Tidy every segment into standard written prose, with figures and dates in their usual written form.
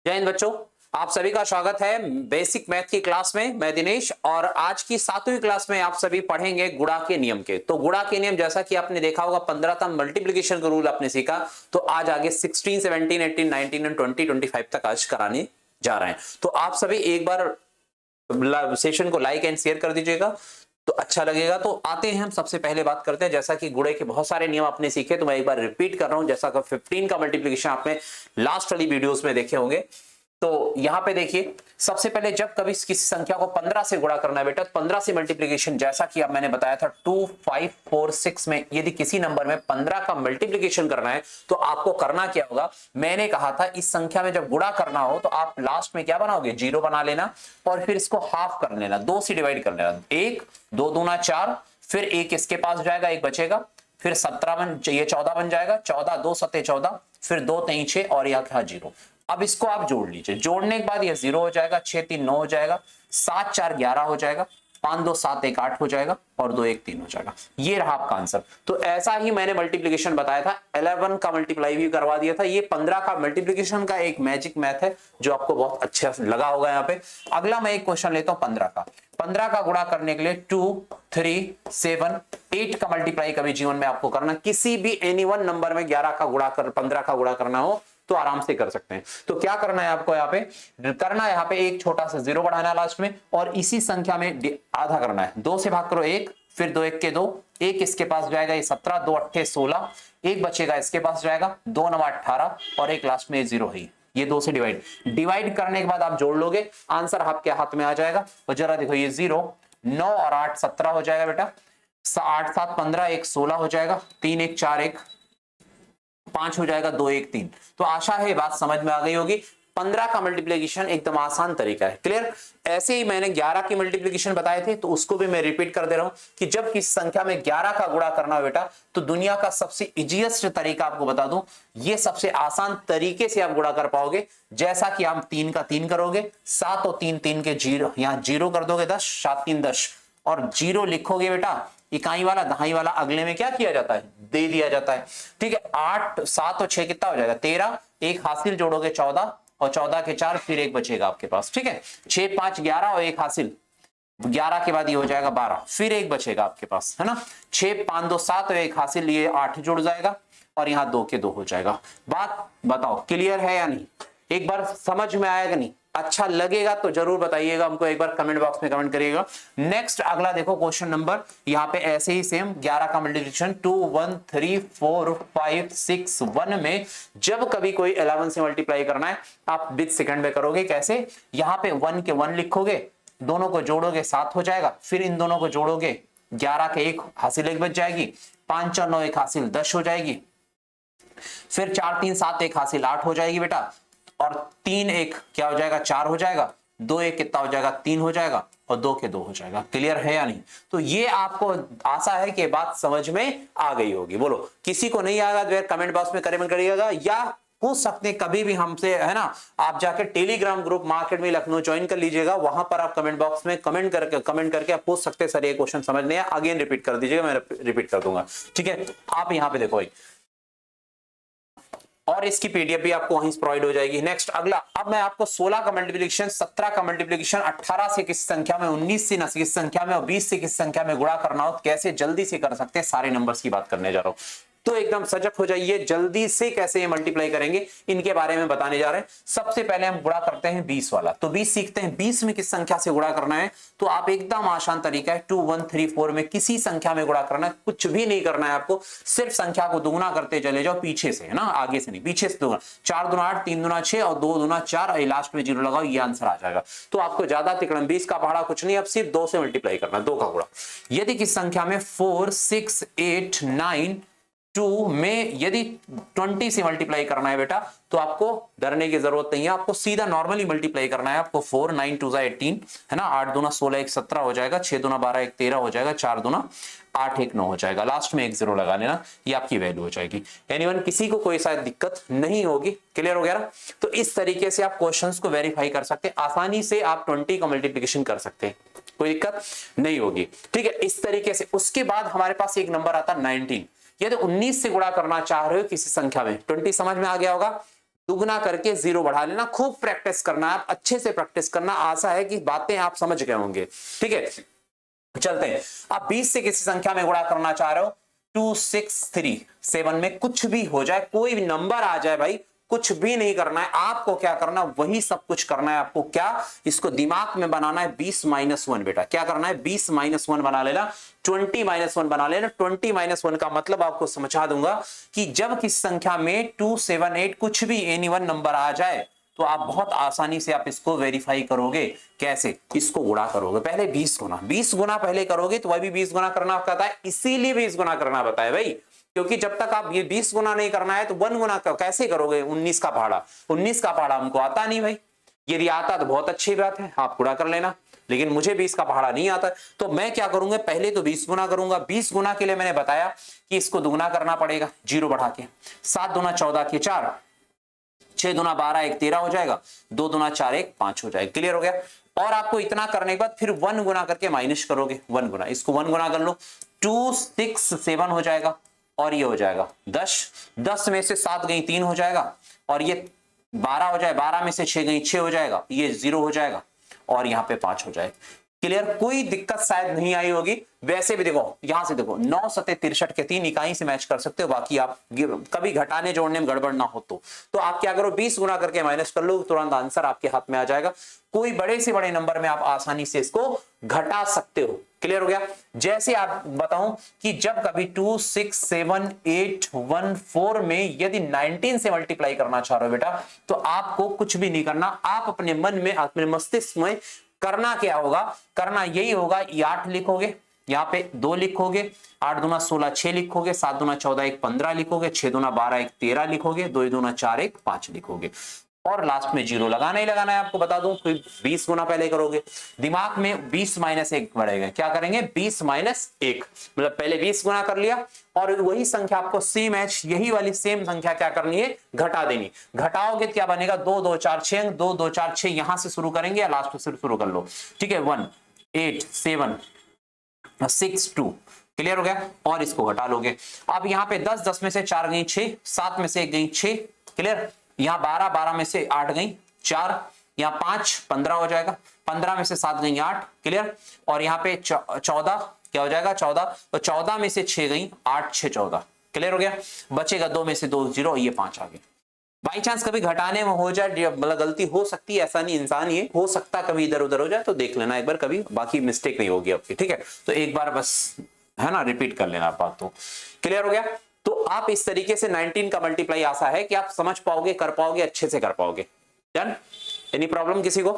जय हिंद बच्चों, आप सभी का स्वागत है बेसिक मैथ की क्लास में। मैं दिनेश और आज की 7वीं क्लास में आप सभी पढ़ेंगे गुणा के नियम के। तो गुणा के नियम जैसा कि आपने देखा होगा 15 था मल्टीप्लिकेशन का रूल आपने सीखा, तो आज आगे 16, 17, 18, 19 एंड 20, 25 तक आज कराने जा रहे हैं। तो आप सभी एक बार सेशन को लाइक एंड शेयर कर दीजिएगा तो अच्छा लगेगा। तो आते हैं हम सबसे पहले बात करते हैं, जैसा कि गुणे के बहुत सारे नियम आपने सीखे तो मैं एक बार रिपीट कर रहा हूं। जैसा कि 15 का मल्टीप्लिकेशन आपने लास्ट वाली वीडियोस में देखे होंगे। तो यहां पे देखिए, सबसे पहले जब कभी किसी संख्या को 15 से गुणा करना है बेटा, 15 से मल्टीप्लिकेशन जैसा कि अब मैंने बताया था 2, 5, 4, 6 में यदि किसी नंबर में 15 का मल्टीप्लिकेशन करना है तो आपको करना क्या होगा। मैंने कहा था इस संख्या में जब गुणा करना हो तो आप लास्ट में क्या बनाओगे, 0 बना लेना और फिर इसको हाफ कर लेना, 2 से डिवाइड कर लेना। 1, 2 दूना 4, फिर 1 इसके पास जाएगा, 1 बचेगा, फिर 17 ये 14 बन जाएगा, 14, 2 सत्ते 14, फिर 2 3 6 और यहाँ क्या 0। अब इसको आप जोड़ लीजिए, जोड़ने के बाद ये 0 हो जाएगा, 6 3 9 हो जाएगा, 7 4 11 हो जाएगा, 5 2 7 1 8 हो जाएगा और 2 1 3 हो जाएगा। ये रहा आपका आंसर। तो ऐसा ही मैंने मल्टीप्लिकेशन बताया था, 11 का मल्टीप्लाई भी करवा दिया था। ये 15 का मल्टीप्लिकेशन का एक मैजिक मैथ है जो आपको बहुत अच्छा लगा होगा यहाँ पे। अगला मैं एक क्वेश्चन लेता हूं 15 का गुणा करने के लिए 2, 3, 7, 8 का मल्टीप्लाई कभी जीवन में आपको करना, किसी भी एनी वन नंबर में 11 का गुणा कर 15 का गुणा करना हो तो आराम से कर सकते हैं। तो क्या करना है आपको, यहाँ पे करना है, यहाँ पे एक छोटा सा 0 बढ़ाना है लास्ट में और इसी संख्या में आधा करना है। 2 से भाग करो 1, फिर 2 1 के 2, 1 इसके पास जाएगा, ये 17, 2 8 16, 1 बचेगा इसके पास जाएगा, 2 9 18 और एक लास्ट में 0 है। ये 2 से डिवाइड करने के बाद आप जोड़ लोगे, आंसर आपके हाथ में आ जाएगा। और जरा देखो ये 0, 9 और 8 17 हो जाएगा बेटा, 8 7 15, 1 16 हो जाएगा, 3 1 4 1 5 हो जाएगा, 2 1 3। तो आशा है बात समझ में आ गई होगी। 15 का मल्टीप्लिकेशन एकदम आसान तरीका है, क्लियर। ऐसे ही मैंने 11 की मल्टीप्लिकेशन बताए थे तो उसको भी मैं रिपीट कर दे रहा हूं कि जब किसी संख्या में 11 का गुणा करना हो बेटा तो दुनिया का सबसे इजीएस्ट तरीका आपको बता दूं, ये सबसे आसान तरीके से आप गुणा कर पाओगे। जैसा कि आप 3 का 3 करोगे, 7 और 3 3 के 0, यहां 0 कर दोगे 10, 7 3 10 और 0 लिखोगे बेटा, इकाई वाला दहाई वाला अगले में क्या किया जाता है, दे दिया जाता है। ठीक है, 8 7 और 6 कितना हो जाएगा 13, एक हासिल जोड़ोगे 14 और 14 के 4, फिर एक बचेगा आपके पास। ठीक है, 6 5 11 और एक हासिल, 11 के बाद ये हो जाएगा 12, फिर एक बचेगा आपके पास, है ना। 6 5 2 7 और एक हासिल, ये 8 जुड़ जाएगा और यहाँ 2 के 2 हो जाएगा। बात बताओ क्लियर है या नहीं, एक बार समझ में आएगा नहीं, अच्छा लगेगा तो जरूर बताइएगा हमको, एक बार कमेंट बॉक्स में कमेंट करिएगा। नेक्स्ट अगला देखो क्वेश्चन नंबर, यहाँ पे ऐसे ही सेम 11 का मल्टीप्लिकेशन 2 1 3 4 5 6 1 में जब कभी कोई 11 से मल्टीप्लाई करना है आप विद सेकंड में करोगे। कैसे, यहाँ पे 1 के 1 लिखोगे, दोनों को जोड़ोगे 7 हो जाएगा, फिर इन दोनों को जोड़ोगे 11 के 1 हासिल 1 बच जाएगी, 5 4 9 1 हासिल 10 हो जाएगी, फिर 4 3 7 1 हासिल 8 हो जाएगी बेटा, और 3 1 क्या हो जाएगा 4 हो जाएगा, 2 1 कितना हो जाएगा 3 हो जाएगा और 2 के 2 हो जाएगा। क्लियर है या नहीं। तो ये आपको आशा है कि बात समझ में आ गई होगी। बोलो किसी को नहीं आएगा तो कमेंट बॉक्स में कमेंट करिएगा या पूछ सकते हैं कभी भी हमसे, है ना। आप जाकर टेलीग्राम ग्रुप माँ अकेडमी लखनऊ ज्वाइन कर लीजिएगा, वहां पर आप कमेंट बॉक्स में कमेंट करके आप पूछ सकते हैं सर ये क्वेश्चन समझ नहीं है, अगेन रिपीट कर दीजिएगा, मैं रिपीट कर दूंगा। ठीक है, आप यहाँ पे देखो और इसकी पीडीएफ भी आपको वहीं प्रोवाइड हो जाएगी। नेक्स्ट अगला, अब मैं आपको 16 का मल्टीप्लिकेशन, 17 का मल्टीप्लिकेशन, 18 से किस संख्या में, 19 से किस संख्या में और 20 से किस संख्या में गुणा करना हो, कैसे जल्दी से कर सकते हैं, सारे नंबर्स की बात करने जा रहा हूं। तो एकदम सजग हो जाइए, जल्दी से कैसे ये मल्टीप्लाई करेंगे इनके बारे में बताने जा रहे हैं। सबसे पहले हम गुणा करते हैं 20 वाला, तो 20 सीखते हैं। 20 में किस संख्या से गुणा करना है, तो आप एकदम आसान तरीका है, 2 1 3 4 में किसी संख्या में गुणा करना है, कुछ भी नहीं करना है आपको, सिर्फ संख्या को दुगुना करते चले जाओ पीछे से, है ना, आगे से नहीं, पीछे से दुगुना। 4 दूना 8, 3 दूना 6 और 2 दूना 4, लास्ट में 0 लगाओ, ये आंसर आ जाएगा। तो आपको ज्यादा तिकड़म 20 का पहाड़ा कुछ नहीं, अब सिर्फ 2 से मल्टीप्लाई करना, 2 का गुणा। यदि किस संख्या में 4 6 8 9 2 में यदि 20 से मल्टीप्लाई करना है बेटा तो आपको डरने की जरूरत नहीं है, आपको सीधा नॉर्मली मल्टीप्लाई करना है। आपको 4 9 2 18, है ना, 8 दूना 16 1 17 हो जाएगा, 6 दूना 12 1 13 हो जाएगा, 4 दूना 8 1 9 हो जाएगा, लास्ट में 1 0 लगा लेना, ये आपकी वैल्यू हो जाएगी। एनीवन किसी को कोई शायद दिक्कत नहीं होगी, क्लियर हो गया। तो इस तरीके से आप क्वेश्चंस को वेरीफाई कर सकते हैं, आसानी से आप 20 का मल्टीप्लिकेशन कर सकते हैं, कोई दिक्कत नहीं होगी। ठीक है, इस तरीके से। उसके बाद हमारे पास एक नंबर आता है 19। यदि 19 से गुणा करना चाह रहे हो किसी संख्या में, 20 समझ में आ गया होगा, दुगना करके 0 बढ़ा लेना। खूब प्रैक्टिस करना, आप अच्छे से प्रैक्टिस करना। आशा है कि बातें आप समझ गए होंगे। ठीक है, चलते हैं। आप 20 से किसी संख्या में गुणा करना चाह रहे हो, 2 6 3 7 में कुछ भी हो जाए, कोई भी नंबर आ जाए भाई, कुछ भी नहीं करना है आपको। क्या करना, वही सब कुछ करना है आपको। क्या, इसको दिमाग में बनाना है 20-1 बेटा। क्या करना है, 20-1 बना लेना, 20-1 बना लेना। 20-1 का मतलब आपको समझा दूंगा कि जब किसी संख्या में 2 7 8 कुछ भी एनी वन नंबर आ जाए तो आप बहुत आसानी से आप इसको वेरीफाई करोगे। कैसे, इसको गुणा करोगे पहले 20 गुना पहले करोगे, तो वह भी 20 गुना करना कहता है, इसीलिए 20 गुना करना बताया भाई। क्योंकि जब तक आप ये 20 गुना नहीं करना है तो 1 गुना कैसे करोगे। 19 का पहाड़ा, 19 का पहाड़ा हमको आता नहीं भाई। यदि आता तो बहुत अच्छी बात है, आप गुणा कर लेना, लेकिन मुझे 20 का पहाड़ा नहीं आता। तो मैं क्या करूंगा, पहले तो 20 गुना करूंगा। 20 गुना के लिए मैंने बताया कि इसको दुगना करना पड़ेगा, 0 बढ़ा के। 7 दूना 14 के 4, 6 दूना 12 1 13 हो जाएगा, 2 दूना 4 1 5 हो जाएगा। क्लियर हो गया। और आपको इतना करने के बाद फिर 1 गुना करके माइनस करोगे। 1 गुना, इसको 1 गुना कर लो, 2 6 7 हो जाएगा, और ये हो जाएगा 10। 10 में से 7 गई 3 हो जाएगा, और ये 12 हो जाए, 12 में से 6 गई 6 हो जाएगा, ये 0 हो जाएगा, और यहाँ पे 5 हो जाएगा। क्लियर, कोई दिक्कत शायद नहीं आई होगी। वैसे भी देखो, यहां से देखो 9 सते 63 के 3 इकाई से मैच कर सकते हो। बाकी आप कभी घटाने जोड़ने में गड़बड़ ना हो तो आप क्या करो, 20 गुना करके माइनस कर लो, तुरंत आंसर आपके हाथ में आ जाएगा। कोई बड़े से बड़े नंबर में आप आसानी से इसको घटा सकते हो। क्लियर हो गया। जैसे आप बताऊं कि जब कभी 2 6 7 8 1 4 में यदि 19 से मल्टीप्लाई करना चाह रहे हो बेटा, तो आपको कुछ भी नहीं करना। आप अपने मन में, अपने मस्तिष्क में करना क्या होगा, करना यही होगा, ये 8 लिखोगे, यहाँ पे 2 लिखोगे, 8 दूना 16 6 लिखोगे, 7 दूना 14 1 15 लिखोगे, 6 दूना 12 1 13 लिखोगे, 2 दूना 4 1 5 लिखोगे, और लास्ट में 0 लगाना ही लगाना है। आपको बता दूं, फिर 20 गुना पहले करोगे, दिमाग में 20 - 1 बढ़ेगा। क्या करेंगे, 20 - 1, मतलब पहले 20 गुना कर लिया, और वही संख्या आपको सेम एच, यही वाली सेम संख्या क्या करनी है, घटा देनी। घटाओगे क्या बनेगा, 2 2 4 6, 2 2 4 6 यहां से शुरू करेंगे या लास्ट से शुरू कर लो। ठीक है, 1 8 7 6 2। क्लियर हो गया। और इसको घटा लोगे। अब यहाँ पे 10 10 में से 4 गई 6, 7 में से 1 गई 6। क्लियर। यहाँ 12 12 में से 8 गई 4, यहाँ 5 15 हो जाएगा, 15 में से 7 गई 8। क्लियर। और यहाँ पे 14 क्या हो जाएगा, 14, तो 14 में से 6 गई 8 6 14। क्लियर हो गया। बचेगा 2 में से 2 0, ये 5 आ गए। बाई चांस कभी घटाने में हो जाए, मतलब गलती हो सकती है, ऐसा नहीं, इंसान ये हो सकता कभी इधर उधर हो जाए, तो देख लेना एक बार, कभी बाकी मिस्टेक नहीं होगी आपकी। ठीक है, तो एक बार बस है ना, रिपीट कर लेना बात। तो क्लियर हो गया। तो आप इस तरीके से 19 का मल्टीप्लाई आशा है कि आप समझ पाओगे, कर पाओगे, अच्छे से कर पाओगे। डन। एनी प्रॉब्लम किसी को,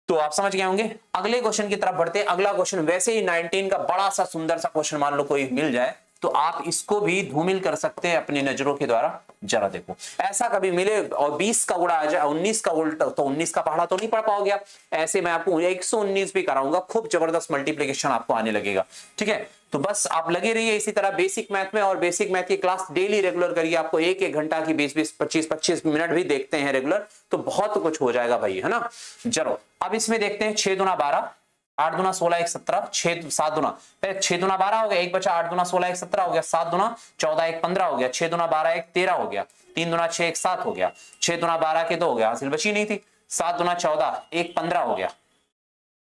तो आप समझ गए होंगे। अगले क्वेश्चन की तरफ बढ़ते हैं। अगला क्वेश्चन वैसे ही 19 का बड़ा सा सुंदर सा क्वेश्चन मान लो कोई मिल जाए, तो आप इसको भी धूमिल कर सकते हैं अपनी नजरों के द्वारा। जरा देखो, ऐसा कभी मिले और 20 का गुणा आ जाए, 19 का उल्टा, तो 19 का पहाड़ा तो नहीं पढ़ पाओगे आप। ऐसे मैं आपको 119 भी कराऊंगा, खूब जबरदस्त मल्टीप्लिकेशन आपको आने लगेगा। ठीक है, तो बस आप लगे रहिए इसी तरह बेसिक मैथ में, और बेसिक मैथ की क्लास डेली रेगुलर करिए। आपको एक एक घंटा की 20 25 25 मिनट भी देखते हैं रेगुलर, तो बहुत कुछ हो जाएगा भाई, है ना। चलो अब इसमें देखते हैं 6 दूना 12, 8 दूना 16 1 17, 6 7 दूना 6 दूना 12 हो गया, एक बचा 8 दूना 16 1 17 हो गया, 7 दूना 14 1 15 हो गया, 6 दूना 12 1 13 हो गया, 3 दूना 6 1 7 हो गया, 6 दूना 12 के 2 हो गया, हासिल बची नहीं थी, 7 दूना 14 1 15 हो गया,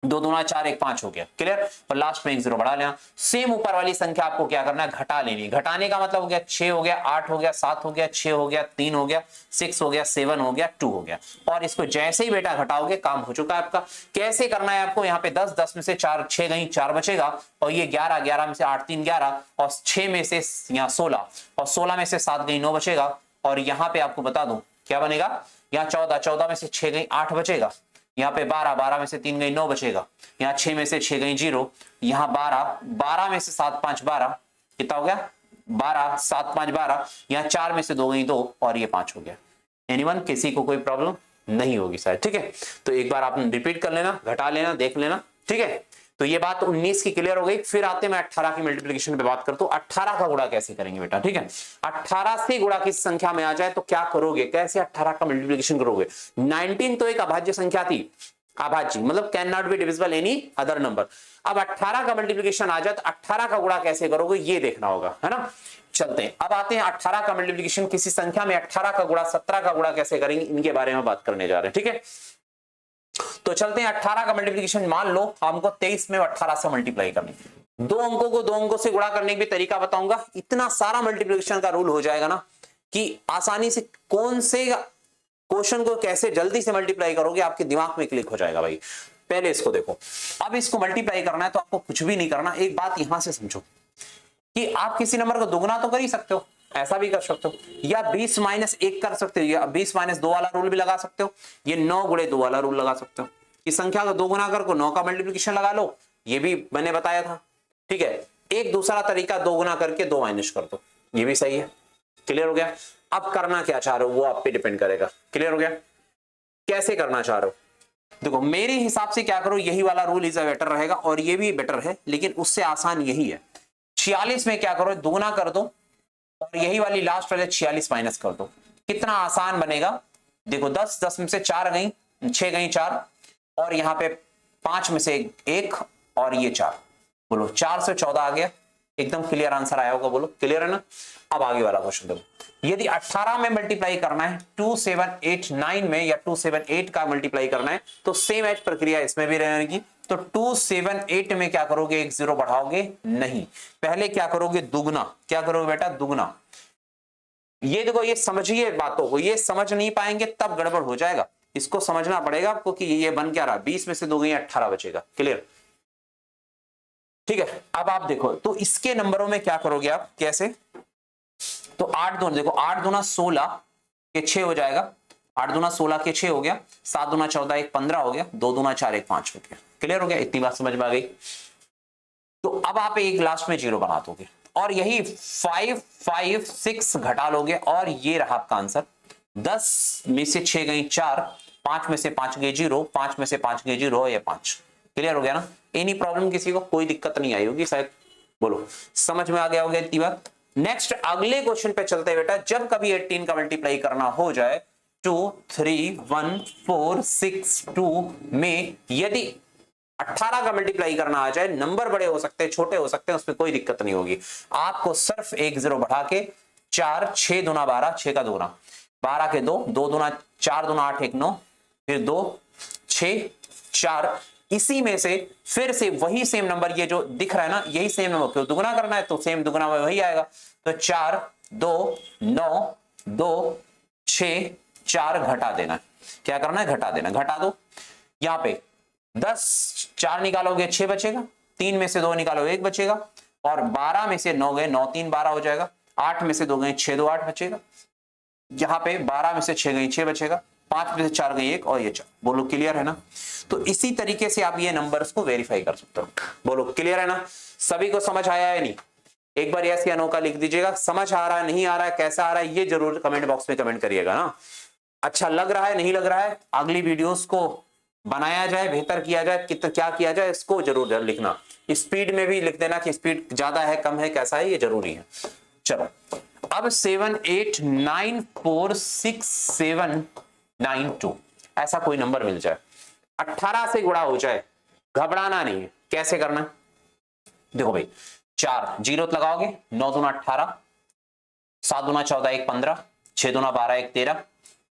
2 दूना 4 1 5 हो गया। क्लियर। और लास्ट में 1 0 बढ़ा लेना। सेम ऊपर वाली संख्या आपको क्या करना है, घटा लेनी। घटाने का मतलब हो गया 6 हो गया, 8 हो गया, 7 हो गया, 6 हो गया, 3 हो गया, 6 हो गया, 7 हो गया, 2 हो गया। और इसको जैसे ही बेटा घटाओगे काम हो चुका है आपका। कैसे करना है आपको, यहाँ पे 10 10 में से 4 6 गई 4 बचेगा, और ये 11 11 में से 8 3 11, और 6 में से यहाँ 16, और 16 में से 7 गई 9 बचेगा। और यहाँ पे आपको बता दूं क्या बनेगा, यहाँ 14 14 में से 6 गई 8 बचेगा, यहाँ पे 12 12 में से 3 गई 9 बचेगा, यहाँ 6 में से 6 गई 0, यहाँ 12 12 में से 7 5 12, कितना हो गया 12 7 5 12, यहाँ 4 में से 2 गई 2, और ये 5 हो गया। एनीवन, किसी को कोई प्रॉब्लम नहीं होगी शायद। ठीक है, तो एक बार आप रिपीट कर लेना, घटा लेना, देख लेना। ठीक है, तो ये बात 19 की क्लियर हो गई। फिर आते मैं 18 की मल्टीप्लिकेशन पे बात करता हूं। 18 का गुणा कैसे करेंगे बेटा। ठीक है, 18 से गुणा किस संख्या में आ जाए तो क्या करोगे, कैसे 18 का मल्टीप्लिकेशन करोगे। 19 तो एक अभाज्य संख्या थी, अभाज्य मतलब can not be divisible any other number. अब 18 का मल्टीप्लिकेशन आ जाए तो 18 का गुणा कैसे करोगे ये देखना होगा, है ना। चलते हैं, अब आते हैं 18 का मल्टीप्लिकेशन किसी संख्या में 18 का गुणा 17 का गुणा कैसे करेंगे, इनके बारे में बात करने जा रहे हैं, ठीक है। तो चलते हैं 18 का मल्टीप्लिकेशन, मान लो हमको 23 में 18 से मल्टीप्लाई करनी है, दो अंकों को दो अंकों से गुणा करने का भी तरीका बताऊंगा। इतना सारा मल्टीप्लिकेशन का रूल हो जाएगा ना कि आसानी से कौन से क्वेश्चन को कैसे जल्दी से मल्टीप्लाई करोगे आपके दिमाग में क्लिक हो जाएगा भाई। पहले इसको देखो, अब इसको मल्टीप्लाई करना है तो आपको कुछ भी नहीं करना। एक बात यहां से समझो कि आप किसी नंबर को दोगुना तो कर ही सकते हो, ऐसा भी कर सकते हो, या 20 माइनस 1 कर सकते हो, या 20 माइनस 2 वाला रूल भी लगा सकते हो, ये 9 गुणे 2 वाला रूल लगा सकते हो कि संख्या को दोगुना कर को 9 का मल्टीप्लिकेशन लगा लो, ये भी मैंने बताया था, ठीक है। एक दूसरा तरीका दोगुना करके 2 माइनस कर दो, ये भी सही है। क्लियर हो गया। अब करना क्या चाह रहे हो वो आप पे डिपेंड करेगा। क्लियर हो गया। कैसे करना चाह रहे हो देखो, मेरे हिसाब से क्या करो, यही वाला रूल इज बेटर रहेगा और ये भी बेटर है, लेकिन उससे आसान यही है। 46 में क्या करो, दोगुना कर दो और यही वाली लास्ट वाले 46 माइनस कर दो। कितना आसान बनेगा देखो, 10 10 में से 4 गई, 6 गई 4, और यहां पे 5 में से 1 और ये 4, बोलो 4 से 14 आ गया। एकदम क्लियर आंसर आया होगा, बोलो क्लियर है ना। अब आगे वाला क्वेश्चन देखो, यदि 18 में मल्टीप्लाई करना है 2789 में, या 278 का मल्टीप्लाई करना है तो सेम एज प्रक्रिया इसमें भी रहेगी। तो 278 में क्या करोगे, एक जीरो बढ़ाओगे नहीं, पहले क्या करोगे दुगना। क्या करोगे बेटा, दुगना। ये देखो, ये समझिए बातों को, ये समझ नहीं पाएंगे तब गड़बड़ हो जाएगा। इसको समझना पड़ेगा आपको कि ये बन क्या रहा, 20 में से 2 गई 18 बचेगा। क्लियर, ठीक है। अब आप देखो तो इसके नंबरों में क्या करोगे आप, कैसे, तो 8 दूना देखो, 8 दूना 16 के 6 हो जाएगा, 8 दूना 16 के 6 हो गया, 7 दूना 14 1 15 हो गया, 2 दूना 4 1 5 हो गया। क्लियर हो गया, इतनी बात समझ में आ गई। तो अब आप एक लास्ट में जीरो बना दोगे और यही 5 5 6 घटा लोगे और ये रहा आपका आंसर। 10 में से 6 गई 4, 5 में से 5 गए 0, 5 में से 5 गए 0 या 5। क्लियर हो गया ना। एनी प्रॉब्लम, किसी को कोई दिक्कत नहीं आई होगी शायद, बोलो समझ में आ गया होगा इतनी बात। नेक्स्ट अगले क्वेश्चन पे चलते हैं बेटा। जब कभी 18 का मल्टीप्लाई करना हो जाए 2 3 1 4 6 2 में, यदि 18 का मल्टीप्लाई करना आ जाए, नंबर बड़े हो सकते हैं छोटे हो सकते हैं, उसमें कोई दिक्कत नहीं होगी। आपको सिर्फ एक जीरो बढ़ा के 4 6 दूना 12, 6 का दूना 12 के 2 2 दूना 4 दूना 8 1 9, फिर 2 6 4, इसी में से फिर से वही सेम नंबर, ये जो दिख रहा है ना यही सेम नंबर, क्यों दुगुना करना है तो सेम दुगुना में वही आएगा। तो 4 2 9 2 6 4 घटा देना। क्या करना है, घटा देना। घटा दो, यहां पे 10 4 निकालोगे 6 बचेगा, 3 में से 2 निकालो 1 बचेगा, और 12 में से 9 गए 9 3 12 हो जाएगा, 8 में से 2 गए 6 2 8 बचेगा। यहाँ पे 12 में से 6 गई 6 बचेगा, 5 में से 4 गई 1 और ये 4। बोलो क्लियर है ना। तो इसी तरीके से आप ये नंबर्स को वेरीफाई कर सकते हो। बोलो क्लियर है ना। सभी को समझ आया है नहीं, एक बार यस या नो का लिख दीजिएगा। समझ आ रहा है नहीं आ रहा है कैसा आ रहा है ये जरूर कमेंट बॉक्स में कमेंट करिएगा ना। अच्छा लग रहा है नहीं लग रहा है, अगली वीडियोस को बनाया जाए, बेहतर किया जाए, कितना क्या किया जाए, इसको जरूर लिखना। स्पीड में भी लिख देना कि स्पीड ज्यादा है कम है कैसा है, ये जरूरी है। चलो अब 7 8 9 4 6 7 9 2 ऐसा कोई नंबर मिल जाए, 18 से गुणा हो जाए, घबराना नहीं है। कैसे करना है देखो भाई, 4 जीरो लगाओगे, 9 दूना 18, 7 दूना 14 1 15, 6 दूना 12 1 13,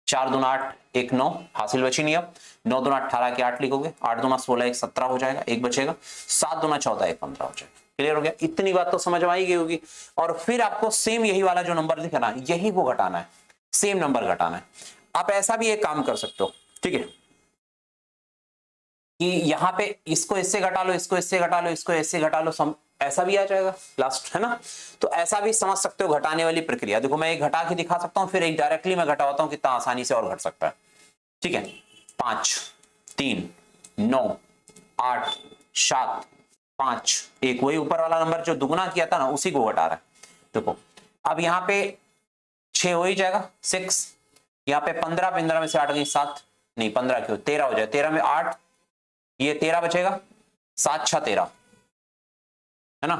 4 दूना 8 1 9, हासिल बची नहीं। अब 9 दूना 18 के 8 लिखोगे, 8 दूना 16 1 17 हो जाएगा, 1 बचेगा, 7 दूना 14 1 15 हो जाएगा। क्लियर हो गया, इतनी बात तो समझ में आई गई होगी। और फिर आपको सेम यही वाला जो नंबर दिख रहा है यही को घटाना है, सेम नंबर घटाना है। आप ऐसा भी एक काम कर सकते हो, ठीक है, कि यहां पे इसको इससे घटा लो, इसको इससे घटा लो, इसको इससे घटा लो, ऐसा भी आ जाएगा लास्ट, है ना। तो ऐसा भी समझ सकते हो घटाने वाली प्रक्रिया। देखो मैं एक घटा के दिखा सकता हूं, फिर एक डायरेक्टली मैं घटाता हूं, कितना आसानी से और घट सकता है। ठीक है, 5 3 9 8 7 5 1, वही ऊपर वाला नंबर जो दुगुना किया था ना उसी को घटा रहा है। देखो अब यहाँ पे 6 हो ही जाएगा, 6, यहाँ पे 15 15 में से 8 गई 7, नहीं 15 क्यों 13 हो जाए, 13 में 8, ये 13 बचेगा, 7 6 13, है ना।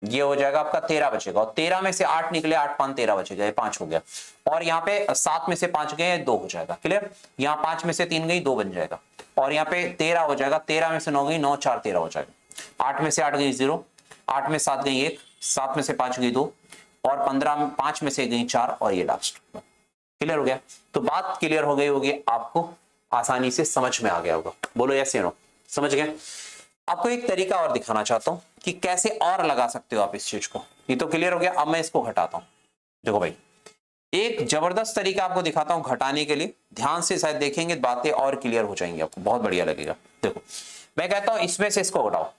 ये हो जाएगा आपका 13 बचेगा, और 13 में से 8 निकले, 8 5 13 बचेगा, ये 5 हो गया। और यहाँ पे 7 में से 5 गए 2 हो जाएगा, क्लियर। यहाँ 5 में से 3 गई 2 बन जाएगा, और यहाँ पे 13 हो जाएगा, 13 में से 9 गई 9 4 13 हो जाएगा। 8 में से 8 गई 0, 8 में 7 गई 1, 7 में से 5 गई 2, और 15 5 में से गई 4, और ये लास्ट। क्लियर हो गया। तो बात क्लियर हो गई होगी, आपको आसानी से समझ में आ गया होगा। बोलो यस या नो, समझ गए। आपको एक तरीका और दिखाना चाहता हूं कि कैसे और लगा सकते हो आप इस चीज को। ये तो क्लियर हो गया, अब मैं इसको घटाता हूं। देखो भाई, एक जबरदस्त तरीका आपको दिखाता हूं घटाने के लिए, ध्यान से शायद देखेंगे बातें और क्लियर हो जाएंगी, आपको बहुत बढ़िया लगेगा। देखो मैं कहता हूं इसमें से इसको घटाओ,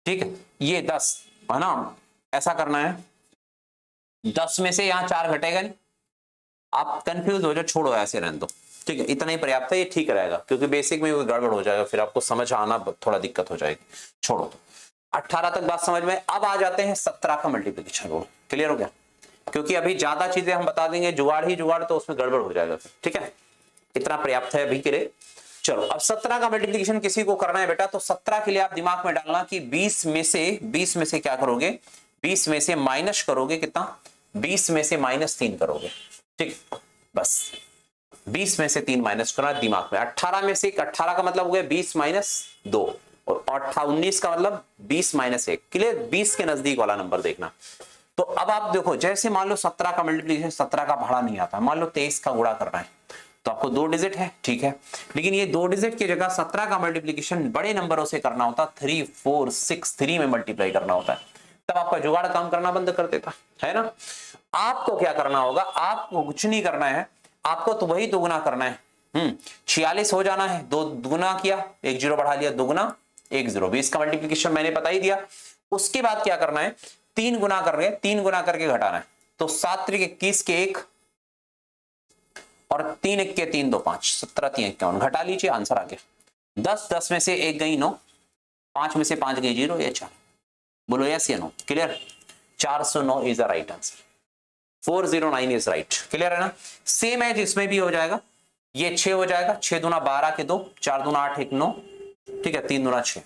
ठीक है, ये 10 है ना, ऐसा करना है। 10 में से यहां 4 घटेगा नहीं, आप कंफ्यूज हो जाओ, छोड़ो ऐसे रहने दो, ठीक है, इतना ही पर्याप्त है, ये ठीक रहेगा, क्योंकि बेसिक में गड़बड़ हो जाएगा, फिर आपको समझ आना थोड़ा दिक्कत हो जाएगी, छोड़ो। तो 18 तक बात समझ में। अब आ जाते हैं 17 का मल्टीप्लिकेशन रूल। क्लियर हो गया, क्योंकि अभी ज्यादा चीजें हम बता देंगे जुगाड़ ही जुगाड़, तो उसमें गड़बड़ हो जाएगा फिर, ठीक है, इतना पर्याप्त है अभी के लिए। चलो अब 17 का मल्टीप्लिकेशन किसी को करना है बेटा, तो 17 के लिए आप दिमाग में डालना कि 20 में से क्या करोगे, 20 में से माइनस करोगे कितना, 20 में से -3 करोगे, ठीक, बस 20 में से 3 माइनस करना दिमाग में। 18 में से 18 का मतलब हो गया 20 - 2, और 19 का मतलब 20 - 1। क्लियर, 20 के नजदीक वाला नंबर देखना। तो अब आप देखो, जैसे मान लो 17 का मल्टीप्लिकेशन, 17 का भाड़ा नहीं आता, मान लो 23 का गुणा करना है, तो आपको 2 डिजिट है, ठीक है, लेकिन ये 2 डिजिट की जगह 17 का मल्टीप्लिकेशन बड़े नंबरों से करना होता, 3 4 6 3 में मल्टीप्लाई करना होता है, तब आपका जुगाड़ काम करना बंद कर देता है ना। आपको क्या करना होगा, आपको कुछ नहीं करना है, आपको तो वही दुगुना करना है। 46 हो जाना है, 2 दुगुना किया, 1 0 बढ़ा लिया, दुगुना 1 0, 20 का मल्टीप्लिकेशन मैंने बता ही दिया। उसके बाद क्या करना है, 3 गुना कर रहे हैं, 3 गुना करके घटाना है, तो 7 3 21 के 1, और 3 1 के 3 2 5, 17 3 51, घटा लीजिए, आंसर आ गया। 10 10 में से 1 गई 9, 5 में से 5 गई 0, ये 4। बोलो यस या no, clear. 409 is the right answer, 409 is right. Clear है ना। सेम एज इसमें भी हो जाएगा, ये 6 हो जाएगा, 6 दूना 12 के 2, 4 दूना 8 1 9, ठीक है, 3 दूना 6।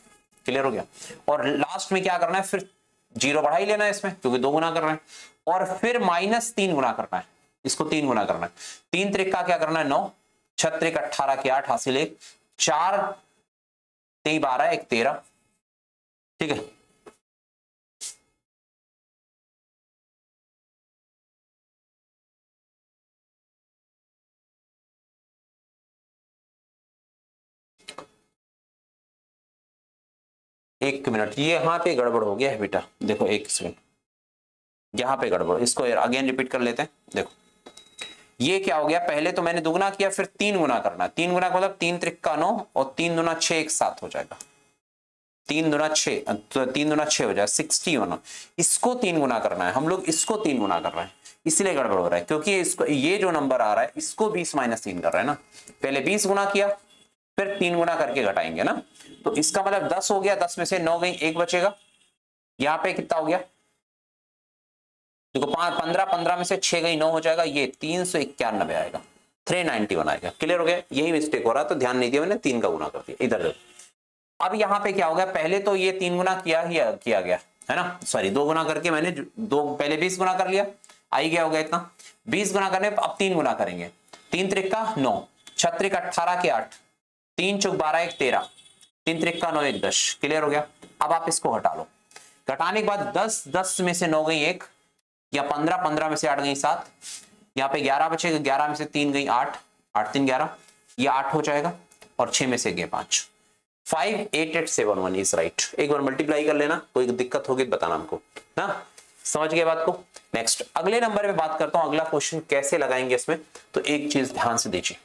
क्लियर हो गया। और लास्ट में क्या करना है, फिर 0 बढ़ा ही लेना है इसमें, क्योंकि 2 गुना कर रहे हैं, और फिर -3 गुना करना है, इसको 3 गुना करना है। 3 त्रिक का क्या करना है 9, 6 त्रिक 18 के 8 हासिल 1, 4 3 12 1 13, ठीक है। एक मिनट, ये यहाँ पे गड़बड़ हो गया है बेटा, देखो एक सेकंड, यहाँ पे गड़बड़, इसको अगेन रिपीट कर लेते हैं। देखो ये क्या हो गया, पहले तो मैंने दुगुना किया, फिर 3 गुना करना है। 3 गुना का मतलब 3 त्रिक्का 9, और 3 दूना 6 एक साथ हो जाएगा, 3 दूना 6, तो 3 दूना 6 हो जाएगा 61। इसको 3 गुना करना है, हम लोग इसको 3 गुना कर रहे हैं, इसलिए गड़बड़ हो रहा है, क्योंकि इसको ये जो नंबर आ रहा है इसको 20 - 3 कर रहे हैं ना, पहले 20 गुना किया, फिर 3 गुना करके घटाएंगे ना, तो इसका मतलब 10 हो गया, 10 में से 9 गई, 1 बचेगा। यहाँ पे कितना हो गया, देखो 15 15 में से 6 गई 9 हो जाएगा, ये 391 आएगा, 391 आएगा। क्लियर हो गया, यही मिस्टेक हो रहा है, तो ध्यान नहीं दिया मैंने, 3 का गुना कर दिया। इधर देखो, अब यहाँ पे क्या हो गया, पहले तो ये 3 गुना किया गया है ना, सॉरी 2 गुना करके मैंने पहले 20 गुना कर लिया, आई गया हो गया इतना, 20 गुना करने अब 3 गुना करेंगे, 3 त्रिक्का 9, 6 त्रिक 18 के 8, 3 चौक 12 1 13, 3 त्रिक्का 9 1 10। क्लियर हो गया। अब आप इसको हटा लो, घटाने के बाद 10 10 में से 9 गई 1, या 15 15 में से 8 गई 7, यहाँ पे 11 बचेगा, 11 में से 3 गई 8, 8 3 11, ये 8 हो जाएगा, और 6 में से गए 5, 58871 इज राइट। एक बार मल्टीप्लाई कर लेना, कोई दिक्कत होगी तो बताना हमको ना, समझ गए बात को। नेक्स्ट अगले नंबर पे बात करता हूं, अगला क्वेश्चन कैसे लगाएंगे इसमें, तो एक चीज ध्यान से दीजिए।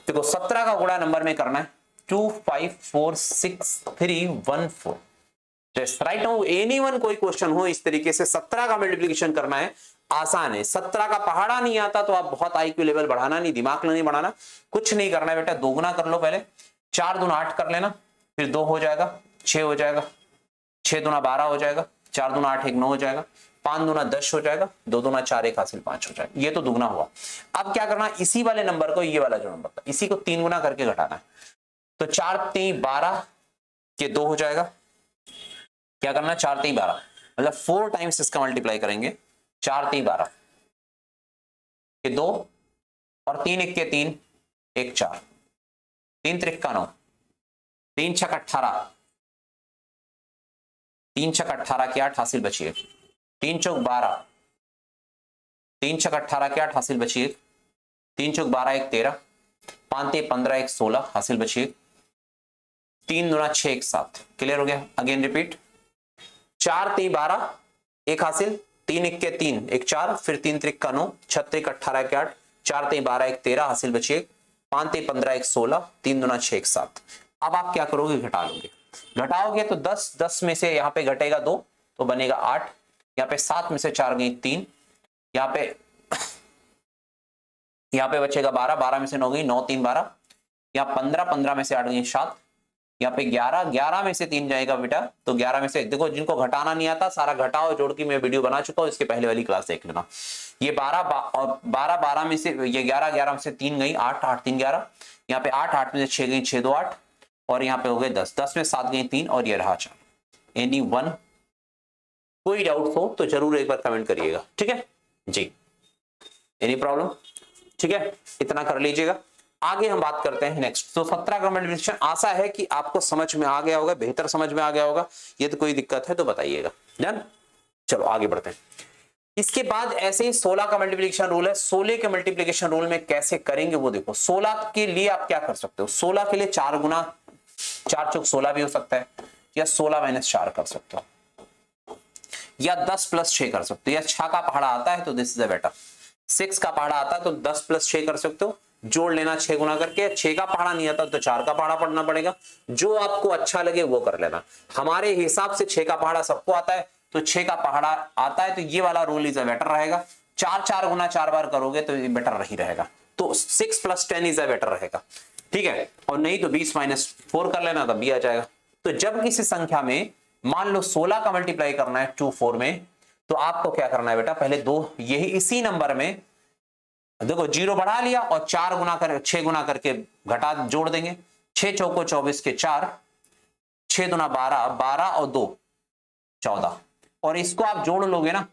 देखो 17 का गुणा नंबर में करना है, 2 5 4 6 3 1 4, राइट नाउ एनीवन कोई क्वेश्चन हो इस तरीके से 17 का मल्टीप्लिकेशन करना है, आसान है। 17 का पहाड़ा नहीं आता तो आप बहुत आईक्यू लेवल बढ़ाना नहीं, दिमाग नहीं बढ़ाना, कुछ नहीं करना है बेटा, 2 गुना कर लो पहले, 4 दूना 8 कर लेना, फिर 2 हो जाएगा 6 हो जाएगा, 6 दूना 12 हो जाएगा, 4 दूना 8 1 9 हो जाएगा, 5 दूना 10 हो जाएगा, 2 दूना 4 1 हासिल 5 हो जाएगा। ये तो दुगना हुआ। अब क्या करना है, इसी वाले नंबर को, ये वाला जो नंबर था, इसी को 3 गुना करके घटाना है, तो 4 3 12 के 2 हो जाएगा, क्या करना है 4 3 12, मतलब 4 टाइम्स इसका मल्टीप्लाई करेंगे, 4 3 12 के 2 और 3 1 के 3 1 4, 3 3 9, 3 6 18, 3 6 18 के 8 हासिल बची 1, 3 चौक 12, 3 6 18 के 8 हासिल बची 1, 3 चौक 12 1 13, 5 3 15 1 16 हासिल बची 1, 3 दूना 6 1 7। क्लियर हो गया? अगेन रिपीट, 4 3 12 1 हासिल, 3 1 के 3 1 4, फिर 3 3 9, 6 3 18 के 8, 4 3 12 1 13 हासिल बची 1, 5 3 15 1 16, 3 दूना 6 1 7। अब आप क्या करोगे? घटा लोगे। घटाओगे तो 10 10 में से यहाँ पे घटेगा 2 तो बनेगा 8, यहाँ पे 7 में से 4 गई 3, यहाँ पे बचेगा 12, 12 में से 9 गई 9 3 12, यहाँ 15, 15 में से 8 गई 7, यहाँ पे 11, 11 में से 3 जाएगा बेटा, तो 11 में से देखो, जिनको घटाना नहीं आता सारा घटाओ जोड़ की मैं वीडियो बना चुका हूँ, इसके पहले वाली क्लास देख लेना। ये 12 में से ये 11, 11 में से 3 गई 8, 8 3 11, यहाँ पे 8, 8 में से 6 गई 6 2 8, और यहाँ पे हो गए 10, 10 में 7 गई 3, और ये रहा 4। Any one? कोई डाउट हो तो जरूर एक बार कमेंट करिएगा, ठीक है जी। Any problem? ठीक है, इतना कर लीजिएगा। आगे हम बात करते हैं नेक्स्ट। तो 17 का मल्टीप्लिकेशन आशा है कि आपको समझ में आ गया होगा, बेहतर समझ में आ गया होगा। ये तो कोई दिक्कत है तो बताइएगा। डन? चलो आगे बढ़ते हैं। इसके बाद ऐसे ही 16 का मल्टीप्लिकेशन रूल है। 16 के मल्टीप्लिकेशन रूल में कैसे करेंगे वो देखो। 16 के लिए आप क्या कर सकते हो? 16 के लिए 4 गुना 4 चौक 16 भी हो सकता है, या 16 माइनस 4 कर सकते हो, या 10 प्लस 6 कर सकते हो, या 6 का पहाड़ा आता है तो दिस इज अ बेटर, 6 का पहाड़ा आता है तो 10 प्लस 6 कर सकते हो, जोड़ लेना 6 गुना करके। 6 का पहाड़ा नहीं आता तो 4 का पहाड़ा पढ़ना पड़ेगा, जो आपको अच्छा लगे वो कर लेना। हमारे हिसाब से 6 का पहाड़ा सबको आता है, तो 6 का पहाड़ा आता है तो ये वाला रूल इज अ बेटर रहेगा। 4 4 गुना 4 बार करोगे तो ये बेटर नहीं रहेगा, तो 6 + 10 इज अ बेटर रहेगा, ठीक है। और नहीं तो 20 - 4 कर लेना, तब भी आ जाएगा। तो जब किसी संख्या में मान लो 16 का मल्टीप्लाई करना है 2 4 में, तो आपको क्या करना है बेटा, पहले दो यही इसी नंबर में देखो 0 बढ़ा लिया और 4 गुना कर 6 गुना करके घटा जोड़ देंगे। 6 चौको 24 के 4, 6 दूना 12, 12 और 2 14, और इसको आप जोड़ लोगे ना,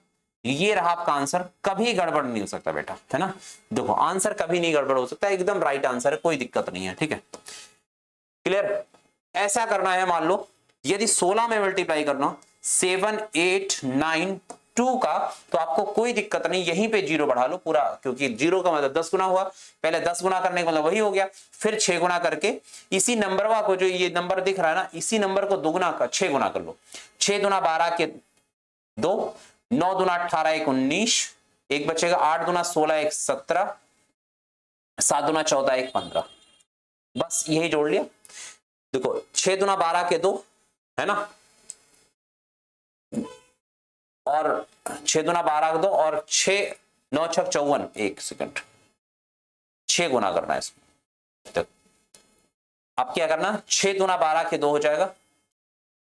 ये रहा आपका आंसर। कभी गड़बड़ नहीं हो सकता बेटा, है ना। देखो आंसर कभी नहीं गड़बड़ हो सकता, एकदम राइट आंसर है, कोई दिक्कत नहीं है, ठीक है। क्लियर? ऐसा करना है, मान लो यदि 16 में मल्टीप्लाई करना 7 8 9 2 का, तो आपको कोई दिक्कत नहीं, यहीं पे 0 बढ़ा लो पूरा, क्योंकि 0 का मतलब 10 गुना हुआ। पहले 10 गुना करने का मतलब वही हो गया, फिर 6 गुना करके इसी नंबर को, जो ये नंबर दिख रहा है ना, इसी नंबर को 6 गुना कर लो। 6 दूना 12 के 2, 9 दूना 18 1 19, एक बचेगा, 8 दूना 16 1 17, 7 दूना 14 1 15, बस यही जोड़ लिया। देखो 6 दूना 12 के 2 है ना, और 6 दूना 12 के 2, और 6 9 6 54, एक सेकंड, 6 गुना करना है इसमें। तो अब क्या करना, 6 दूना 12 के 2 हो जाएगा,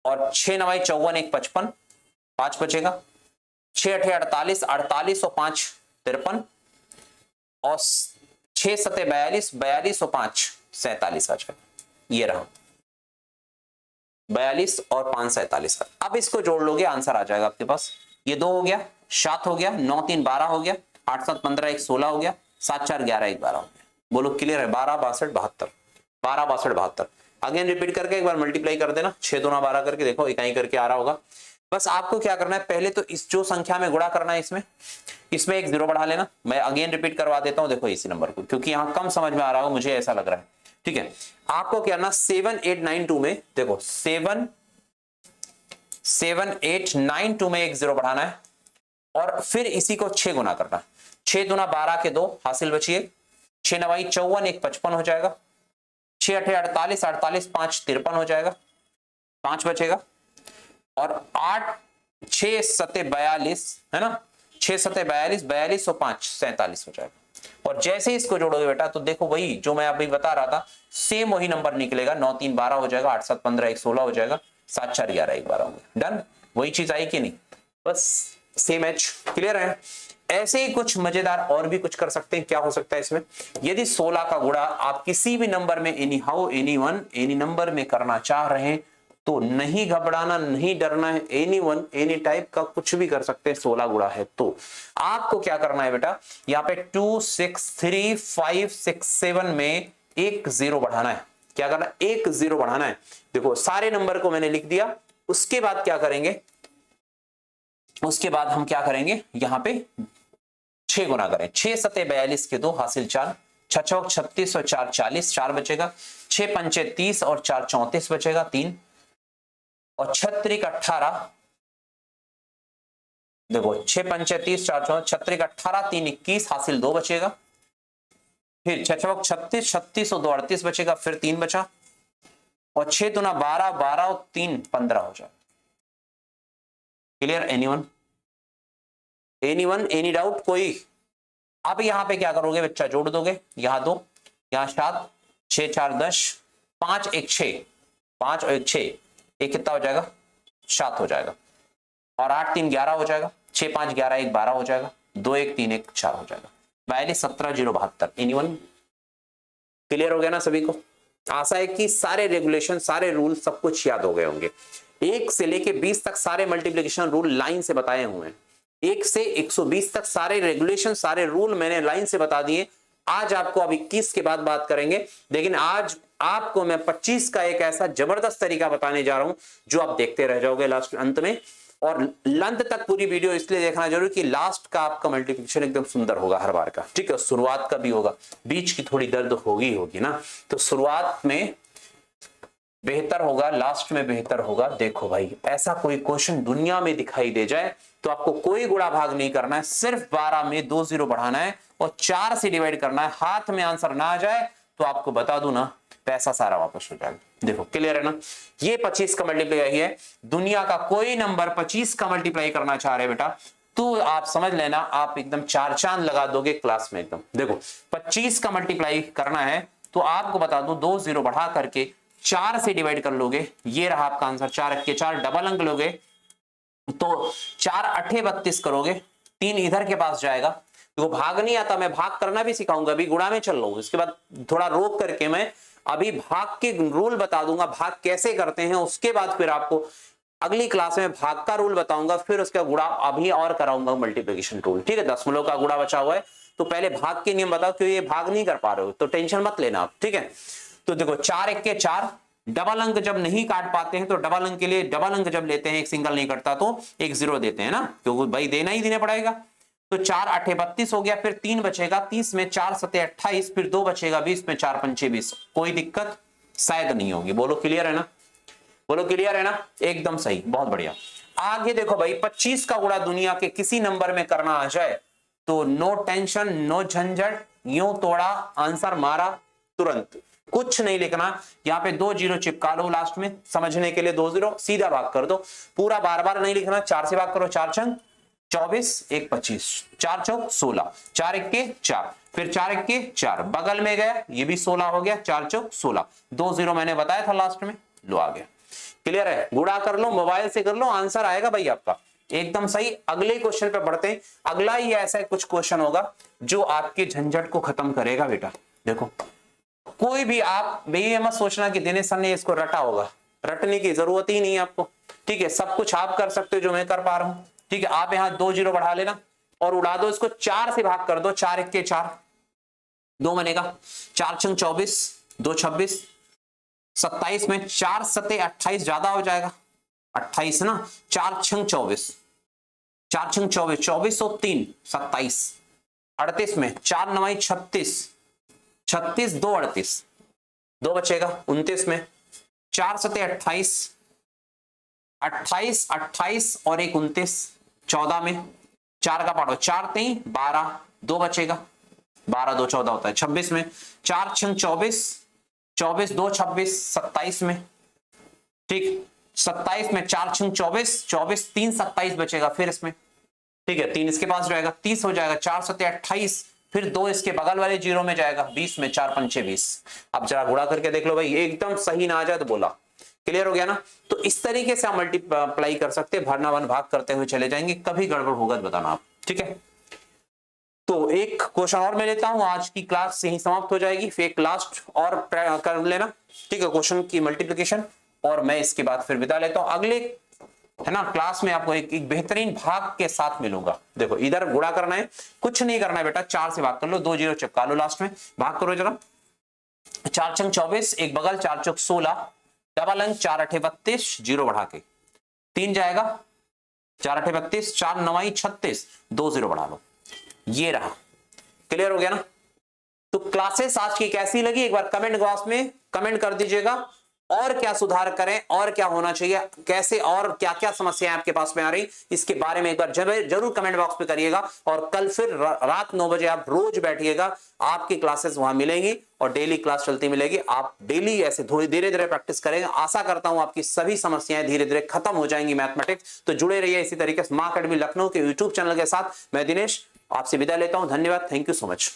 और 6 9 54 1 55, 5 बचेगा, 6 8 48, 48 और 5 53, और 6 7 42, 42 और 5 47 आ जाएगा। ये रहा 42 और 5 47। अब इसको जोड़ लोगे, आंसर आ जाएगा आपके पास। ये 2 हो गया, 7 हो गया, 9 3 12 हो गया, 8 7 15 1 16 हो गया, 7 4 11 1 12 हो गया। बोलो क्लियर है? 12 62 72, 12 62 72। अगेन रिपीट करके एक बार मल्टीप्लाई कर देना, 6 दूना 12 करके, देखो इकाई करके आ रहा होगा। बस आपको क्या करना है, पहले तो इस जो संख्या में गुणा करना है इसमें एक 0 बढ़ा लेना। मैं अगेन रिपीट करवा देता हूं, देखो इसी नंबर को, क्योंकि यहां कम समझ में आ रहा हो, मुझे ऐसा लग रहा है, ठीक है। आपको क्या करना, 7 8 9 2 में, देखो 7 8 9 2 में एक 0 बढ़ाना है, और फिर इसी को 6 गुना करना। 6 दूना 12 के 2 हासिल बचिए, 6 9 54 1 55 हो जाएगा, 6 8 48, 48 5 53 हो जाएगा, 5 बचेगा, और 8 6 7 42 है ना, 6 7 42, 42 और 5 47 हो जाएगा। और जैसे इसको जोड़ोगे बेटा, तो देखो वही जो मैं अभी बता रहा था, सेम वही नंबर निकलेगा। 9 3 12 हो जाएगा, 8 7 15 1 16 हो जाएगा, 7 4 11 1 12 हो गया। डन? वही चीज आई कि नहीं? बस सेम एच। क्लियर है? ऐसे ही कुछ मजेदार और भी कुछ कर सकते हैं। क्या हो सकता है इसमें, यदि 16 का गुणा आप किसी भी नंबर में, any how any one any number में करना चाह रहे हैं, तो नहीं घबराना, नहीं डरना है, एनी वन एनी टाइप का कुछ भी कर सकते हैं, 16 गुणा है। तो आपको क्या करना है बेटा, यहाँ पे 2 6 3 5 6 7 में एक जीरो बढ़ाना है। क्या करना है, एक जीरो बढ़ाना है। देखो सारे नंबर को मैंने लिख दिया। उसके बाद क्या करेंगे, उसके बाद हम क्या करेंगे, यहां पे 6 गुना करें। 6 सते 42 के 2 हासिल 4, 6 चौक 36 और 4 40, 4 बचेगा। 6 पंचे 30 और 4 34 बचेगा 3, और 6 त्रिक 18। देखो 6 पंचे 30, 4 34, 6 त्रिक 18, 3 21 हासिल 2 बचेगा। फिर 6 चौक 36, 36 और 2 38 बचेगा, फिर 3 बचा, और 6 दूना 12, 12 और 3 15 हो जाएगा। Clear? Anyone, anyone, any doubt कोई? अब यहां पे क्या करोगे बच्चा, जोड़ दोगे, यहां 2, यहां 7, 6 4 10, 5 1 6, 5 और 1 6, एक कितना हो जाएगा, 7 हो जाएगा, और 8 3 11 हो जाएगा, 6 5 11 1 12 हो जाएगा, 2 1 3 1 4 हो जाएगा। 42 17 0 72। एनीवन? क्लियर हो गया ना सभी को? आशा है कि सारे रेगुलेशन, सारे रूल सब कुछ याद हो गए होंगे। 1 से लेके 20 तक सारे मल्टीप्लिकेशन रूल लाइन से बताए हुए हैं। 1 से 120 तक सारे रेगुलेशन, सारे रूल मैंने लाइन से बता दिए। आज आपको अब 21 के बाद बात करेंगे, लेकिन आज आपको मैं 25 का एक ऐसा जबरदस्त तरीका बताने जा रहा हूं जो आप देखते रह जाओगे लास्ट अंत में। और अंत तक पूरी वीडियो इसलिए देखना जरूरी कि लास्ट का आपका मल्टीप्लिकेशन एकदम सुंदर होगा हर बार का, ठीक है? शुरुआत का भी होगा, बीच की थोड़ी दर्द होगी ना, तो शुरुआत में बेहतर होगा, लास्ट में बेहतर होगा। देखो भाई, ऐसा कोई क्वेश्चन दुनिया में दिखाई दे जाए तो आपको कोई गुणा भाग नहीं करना है, सिर्फ 12 में 2 जीरो बढ़ाना है और 4 से डिवाइड करना है। हाथ में आंसर ना आ जाए तो आपको बता दूं ना, पैसा सारा वापस हो जाएगा। देखो क्लियर है ना? ये 25 का मल्टीप्लाई है, दुनिया का कोई नंबर 25 का मल्टीप्लाई करना चाह रहे बेटा तो आप समझ लेना, आप एकदम 4 चांद लगा दोगे क्लास में एकदम। देखो 25 का मल्टीप्लाई करना है तो आपको बता दूं, 2 जीरो बढ़ा करके 4 से डिवाइड कर लोगे, ये रहा आपका आंसर। 4 1 के 4, डबल अंक लोगे तो 4 8 32 करोगे, 3 इधर के पास जाएगा। तो भाग नहीं आता, मैं भाग करना भी सिखाऊंगा, अभी गुणा में चल रहा हूं, इसके बाद थोड़ा रोक करके मैं अभी भाग के रूल बता दूंगा, भाग कैसे करते हैं। उसके बाद फिर आपको अगली क्लास में भाग का रूल बताऊंगा, फिर उसका गुणा अभी और कराऊंगा मल्टीप्लिकेशन रूल, ठीक है? दशमलव का गुणा बचा हुआ है तो पहले भाग के नियम बताओ, क्योंकि ये भाग नहीं कर पा रहे हो तो टेंशन मत लेना आप, ठीक है? तो देखो 4 1 के 4, डबल अंक जब नहीं काट पाते हैं तो डबल अंक के लिए डबल अंक जब लेते हैं, एक सिंगल नहीं कटता तो एक जीरो देते हैं ना, क्योंकि भाई देना ही देना पड़ेगा। तो 4 8 32 हो गया, फिर 3 बचेगा, 30 में 4 सते 28, फिर 2 बचेगा 20 में 4 पंचे 20। कोई दिक्कत शायद नहीं होगी, बोलो क्लियर है ना? बोलो क्लियर है ना? एकदम सही, बहुत बढ़िया। आगे देखो भाई, 25 का गुणा दुनिया के किसी नंबर में करना आ जाए तो नो टेंशन, नो झंझट, यूं तोड़ा आंसर मारा तुरंत, कुछ नहीं लिखना। यहाँ पे 2 जीरो चिपका लो लास्ट में, समझने के लिए 2 जीरो, सीधा भाग कर दो, पूरा बार बार नहीं लिखना। 4 से भाग करो, 4 छंग 24 1 25, 4 चौक 16, 4 1 के 4, फिर 4 1 के 4, बगल में गया ये भी 16 हो गया, 4 चौक 16, 2 जीरो मैंने बताया था लास्ट में, लो आ गया। क्लियर है? गुणा कर लो, मोबाइल से कर लो, आंसर आएगा भाई आपका एकदम सही। अगले क्वेश्चन पे बढ़ते हैं। अगला ही ऐसा कुछ क्वेश्चन होगा जो आपके झंझट को खत्म करेगा बेटा। देखो कोई भी आप ये मत सोचना कि दिनेश सर ने इसको रटा होगा, रटने की जरूरत ही नहीं है आपको, ठीक है? सब कुछ आप कर सकते हो जो मैं कर पा रहा हूं, ठीक है? आप यहां 2 जीरो बढ़ा लेना और उड़ा दो इसको, 4 से भाग कर दो, 4 1 के 4, 2 बनेगा, 4 छंग 24, 2 26, 27 में 4 सते 28 ज्यादा हो जाएगा, 28 ना, 4 छंग 24, 4 छंग 24, 24 और 3 27, 38 में 4 9 36, 36 2 38, 2 बचेगा 29 में, 4 सते 28, 28 28 और 1 29, 14 में 4 का पाड़ो, 4 3 12, 2 बचेगा, 12 2 14 होता है। 26 में 4 छंग 24, 24 2 26, 27 में, ठीक, 27 में 4 छंग 24, 24 3 27 बचेगा फिर इसमें, ठीक है? 3 इसके पास जाएगा, 30 हो जाएगा, 4 सते 28, फिर 2 इसके बगल वाले जीरो में जाएगा, 20 में 4 पंचे 20। अब जरा गुणा करके देख लो भाई, एकदम सही ना आ जाए तो बोला। क्लियर हो गया ना? तो इस तरीके से आप मल्टीप्लाई कर सकते हैं, भरना वन भाग करते हुए चले जाएंगे, कभी गड़बड़ होगा तो बताना आप, ठीक है? तो एक क्वेश्चन और मैं लेता हूं, आज की क्लास यहीं समाप्त हो जाएगी, फिर एक लास्ट और कर लेना, ठीक है? क्वेश्चन की मल्टीप्लिकेशन और मैं इसके बाद फिर विदा लेता हूं। अगले है ना क्लास में आपको एक बेहतरीन भाग के साथ मिलूंगा। देखो इधर गुणा करना है, कुछ नहीं करना है बेटा, 4 से भाग कर लो, 2 जीरो चिपका लो लास्ट में, भाग करो जरा। 4 छंग 24, एक बगल 4 चौक 16, डबल अंक 4 अठे 32, जीरो बढ़ा के 3 जाएगा, 4 अठे 32, 4 नवाई 36, 2 जीरो बढ़ा लो, ये रहा। क्लियर हो गया ना? तो क्लासेस आज की कैसी लगी एक बार कमेंट बॉक्स में कमेंट कर दीजिएगा, और क्या सुधार करें और क्या होना चाहिए, कैसे और क्या क्या समस्याएं आपके पास में आ रही, इसके बारे में एक बार जरूर कमेंट बॉक्स में करिएगा। और कल फिर रात 9 बजे आप रोज बैठिएगा, आपकी क्लासेस वहां मिलेंगी और डेली क्लास चलती मिलेगी। आप डेली ऐसे धीरे धीरे प्रैक्टिस करेंगे, आशा करता हूं आपकी सभी समस्याएं धीरे धीरे खत्म हो जाएंगी मैथमेटिक्स। तो जुड़े रहिए इसी तरीके से मां अकेडमी लखनऊ के यूट्यूब चैनल के साथ। मैं दिनेश आपसे विदा लेता हूं, धन्यवाद, थैंक यू सो मच।